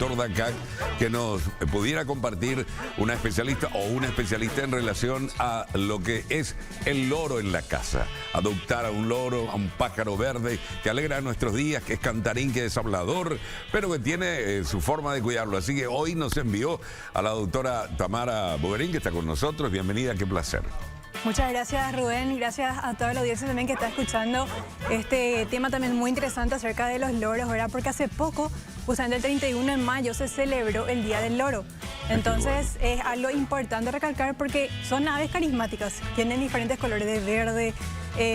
doctor Dacac, que nos pudiera compartir una especialista o un especialista en relación a lo que es el loro en la casa. Adoptar a un loro, a un pájaro verde que alegra nuestros días, que es cantarín, que es hablador, pero que tiene su forma de cuidarlo. Así que hoy nos envió a la doctora Tamara Boverín, que está con nosotros. Bienvenida, qué placer. Muchas gracias, Rubén, y gracias a toda la audiencia también que está escuchando este tema también muy interesante acerca de los loros, ¿verdad? Porque hace poco, justamente el 31 de mayo, se celebró el Día del Loro. Entonces es algo importante recalcar porque son aves carismáticas, tienen diferentes colores de verde,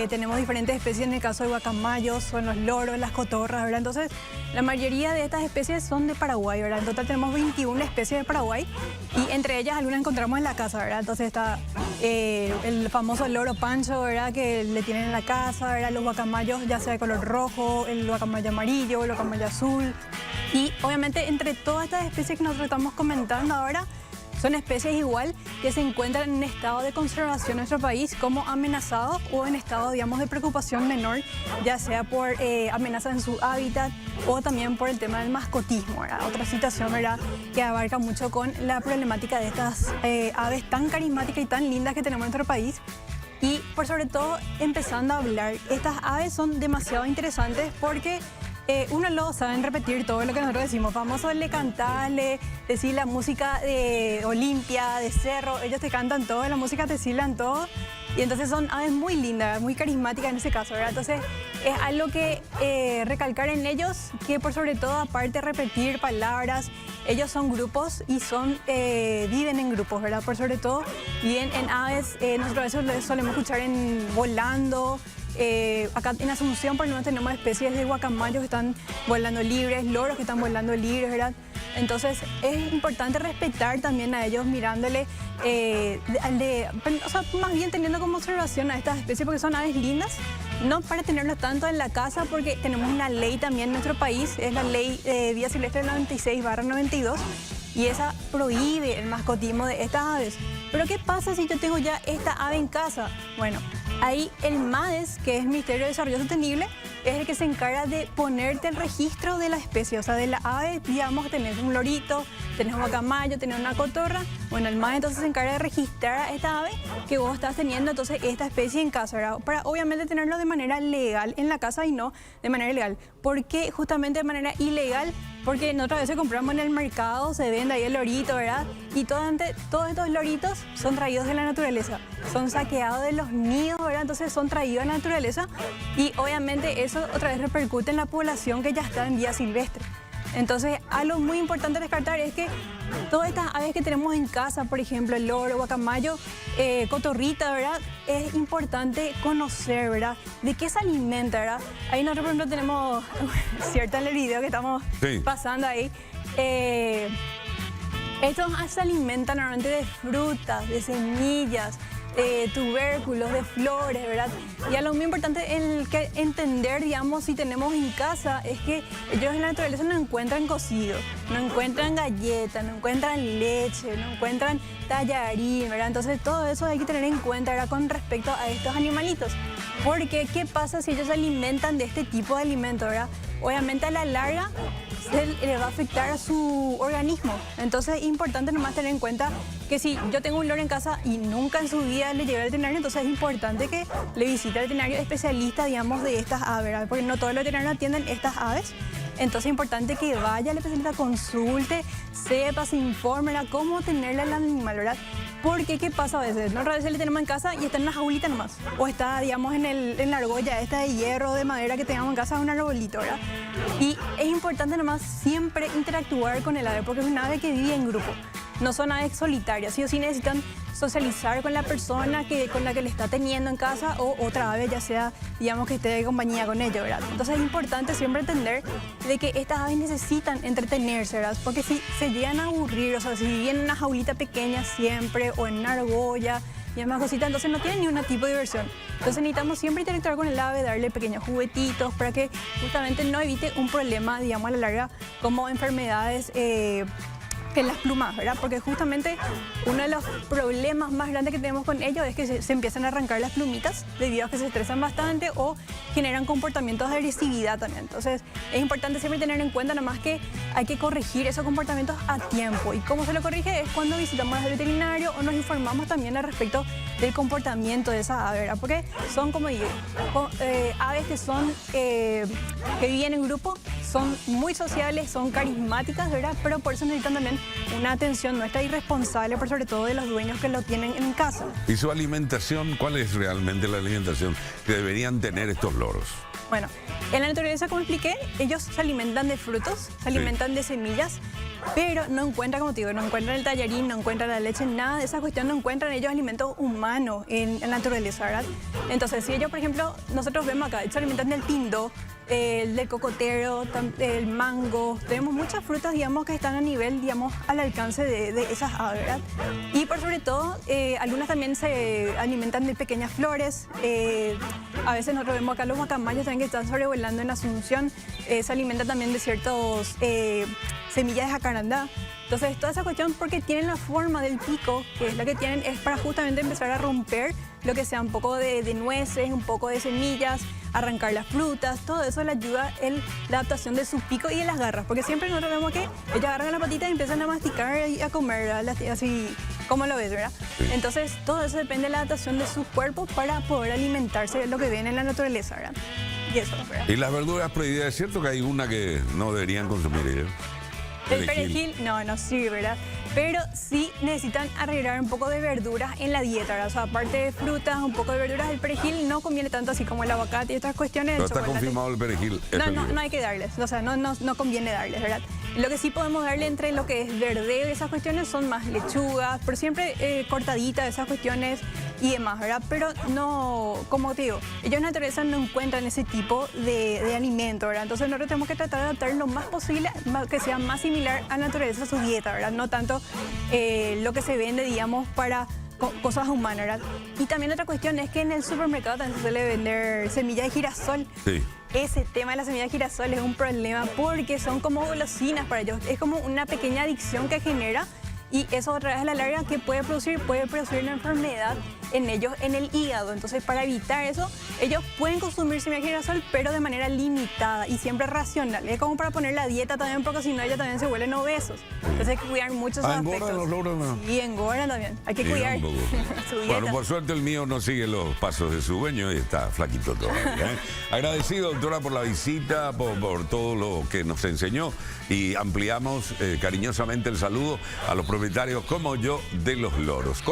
tenemos diferentes especies, en el caso de guacamayos, son los loros, las cotorras, ¿verdad? Entonces la mayoría de estas especies son de Paraguay, ¿verdad? En total tenemos 21 especies de Paraguay y entre ellas algunas encontramos en la casa, ¿verdad? Entonces está el famoso loro pancho, ¿verdad? Que le tienen en la casa, ¿verdad? Los guacamayos ya sea de color rojo, el guacamayo amarillo, el guacamayo azul. Y obviamente entre todas estas especies que nosotros estamos comentando ahora, son especies igual que se encuentran en estado de conservación en nuestro país como amenazados o en estado, digamos, de preocupación menor, ya sea por amenazas en su hábitat o también por el tema del mascotismo, ¿verdad? Otra situación, ¿verdad?, que abarca mucho con la problemática de estas aves tan carismáticas y tan lindas que tenemos en nuestro país. Y por sobre todo, empezando a hablar, estas aves son demasiado interesantes porque uno lo saben repetir todo lo que nosotros decimos, famoso el de cantarle, decir la música de Olimpia, de Cerro, ellos te cantan todo, la música te silban todo, y entonces son aves muy lindas, muy carismáticas en ese caso, ¿verdad? Entonces es algo que recalcar en ellos, que por sobre todo, aparte de repetir palabras, ellos son grupos y viven en grupos, ¿verdad? Por sobre todo viven en aves, nosotros a veces los solemos escuchar volando. Acá en Asunción por lo menos tenemos especies de guacamayos que están volando libres, loros que están volando libres, ¿verdad? Entonces es importante respetar también a ellos mirándole, o sea, más bien teniendo como observación a estas especies porque son aves lindas, no para tenerlos tanto en la casa porque tenemos una ley también en nuestro país, es la ley Vida Silvestre 96/92 y esa prohíbe el mascotismo de estas aves. Pero ¿qué pasa si yo tengo ya esta ave en casa? Bueno, ahí el MADES, que es el Ministerio de Desarrollo Sostenible, es el que se encarga de ponerte el registro de la especie, o sea, de la ave, digamos, tenés un lorito, tenés un guacamayo, tenés una cotorra, bueno, el MADES entonces se encarga de registrar a esta ave que vos estás teniendo, entonces, esta especie en casa, ¿verdad? Para obviamente tenerlo de manera legal en la casa y no de manera ilegal. ¿Por qué justamente de manera ilegal? Porque nosotras veces compramos en el mercado, se vende ahí el lorito, ¿verdad? Y todos estos loritos son traídos de la naturaleza, son saqueados de los nidos, ¿verdad? Entonces son traídos de la naturaleza y obviamente eso otra vez repercute en la población que ya está en vida silvestre. Entonces, algo muy importante descartar es que todas estas aves que tenemos en casa, por ejemplo, el loro, guacamayo, cotorrita, ¿verdad? Es importante conocer, ¿verdad? De qué se alimenta, ¿verdad? Ahí nosotros, por ejemplo, tenemos cierta en el video que estamos pasando ahí. Estos se alimentan normalmente de frutas, de semillas, tubérculos, de flores, ¿verdad? Y algo muy importante el que entender, digamos, si tenemos en casa, es que ellos en la naturaleza no encuentran cocido, no encuentran galletas, no encuentran leche, no encuentran tallarín, ¿verdad? Entonces todo eso hay que tener en cuenta, ¿verdad?, con respecto a estos animalitos. Porque, ¿qué pasa si ellos se alimentan de este tipo de alimentos, ¿verdad? Obviamente a la larga le va a afectar a su organismo. Entonces es importante nomás tener en cuenta que si yo tengo un loro en casa y nunca en su vida le llevé al veterinario, entonces es importante que le visite al veterinario especialista, digamos, de estas aves, ¿verdad? Porque no todos los veterinarios atienden estas aves. Entonces es importante que vaya al especialista, consulte, sepa, se informe, ¿verdad?, cómo tenerle al animal, ¿verdad? Porque, ¿qué pasa a veces? Nosotros a veces le tenemos en casa y está en una jaulita nomás. O está, digamos, en la argolla esta de hierro, de madera que tengamos en casa, un arbolito, ¿verdad? Y es importante nomás siempre interactuar con el ave, porque es una ave que vive en grupo. No son aves solitarias, sí o sí necesitan socializar con la persona con la que le está teniendo en casa o otra ave, ya sea, digamos, que esté de compañía con ellos, ¿verdad? Entonces es importante siempre entender de que estas aves necesitan entretenerse, ¿verdad? Porque si se llegan a aburrir, o sea, si viven en una jaulita pequeña siempre o en una argolla y demás cositas, entonces no tienen ningún tipo de diversión. Entonces necesitamos siempre interactuar con el ave, darle pequeños juguetitos para que justamente no evite un problema, digamos, a la larga, como enfermedades en las plumas, ¿verdad? Porque justamente uno de los problemas más grandes que tenemos con ellos es que se empiezan a arrancar las plumitas debido a que se estresan bastante o generan comportamientos de agresividad también. Entonces es importante siempre tener en cuenta nomás que hay que corregir esos comportamientos a tiempo. ¿Y cómo se lo corrige? Es cuando visitamos al veterinario o nos informamos también al respecto del comportamiento de esa ave, ¿verdad? Porque son, como digo, aves que son que viven en grupo, son muy sociales, son carismáticas, ¿verdad? Pero por eso necesitan también una atención nuestra y responsable, por sobre todo de los dueños que lo tienen en casa. ¿Y su alimentación? ¿Cuál es realmente la alimentación que deberían tener estos loros? Bueno, en la naturaleza, como expliqué, ellos se alimentan de frutos, se alimentan de semillas, pero no encuentran, como te digo, no encuentran el tallarín, no encuentran la leche, nada de esa cuestión, no encuentran ellos alimentos humanos en la naturaleza, ¿verdad? Entonces, si ellos, por ejemplo, nosotros vemos acá, ellos se alimentan del pindo, del cocotero, del mango, tenemos muchas frutas, digamos, que están a nivel, digamos, al alcance de esas aves, ¿verdad? Y por sobre todo, algunas también se alimentan de pequeñas flores, a veces nosotros vemos acá los guacamayos también que están sobrevolando en Asunción, se alimentan también de ciertos semillas de jacarandá. Entonces, toda esa cuestión, porque tienen la forma del pico, que es la que tienen, es para justamente empezar a romper lo que sea un poco de nueces, un poco de semillas, arrancar las frutas, todo eso le ayuda la adaptación de su pico y de las garras, porque siempre nosotros vemos que ellos agarran la patita y empiezan a masticar y a comer, ¿verdad? Así como lo ves, ¿verdad? Sí. Entonces, todo eso depende de la adaptación de su cuerpo para poder alimentarse de lo que ven en la naturaleza, ¿verdad? Y eso, ¿verdad? ¿Y las verduras prohibidas? ¿Es cierto que hay una que no deberían consumir ellos? El perejil no sirve, ¿verdad? Pero sí necesitan agregar un poco de verduras en la dieta, ¿verdad? O sea, aparte de frutas, un poco de verduras, el perejil no conviene tanto así como el aguacate y otras cuestiones. No está confirmado el perejil. No hay que darles, o sea, no conviene darles, ¿verdad? Lo que sí podemos darle entre lo que es verdeo y esas cuestiones son más lechugas, pero siempre cortaditas esas cuestiones y demás, ¿verdad? Pero no, como te digo, ellos en la naturaleza no encuentran ese tipo de alimento, ¿verdad? Entonces nosotros tenemos que tratar de adaptar lo más posible, que sea más similar a la naturaleza, a su dieta, ¿verdad? No tanto lo que se vende, digamos, para cosas humanas, ¿verdad? Y también otra cuestión es que en el supermercado también se suele vender semilla de girasol. Sí. Ese tema de la semilla de girasol es un problema porque son como golosinas para ellos. Es como una pequeña adicción que genera y eso a través de la larga que puede producir una enfermedad en ellos, en el hígado. Entonces, para evitar eso, ellos pueden consumir semilla de girasol, pero de manera limitada y siempre racional. Es como para poner la dieta también, porque si no, ellos también se vuelven obesos. Entonces, hay que cuidar mucho esos aspectos. ¿Engordan los loros? No. Sí, engordan también. Hay que cuidar su dieta. Bueno, por suerte el mío no sigue los pasos de su dueño y está flaquito todavía, ¿eh? Agradecido, doctora, por la visita, por todo lo que nos enseñó y ampliamos cariñosamente el saludo a los propietarios como yo de los loros.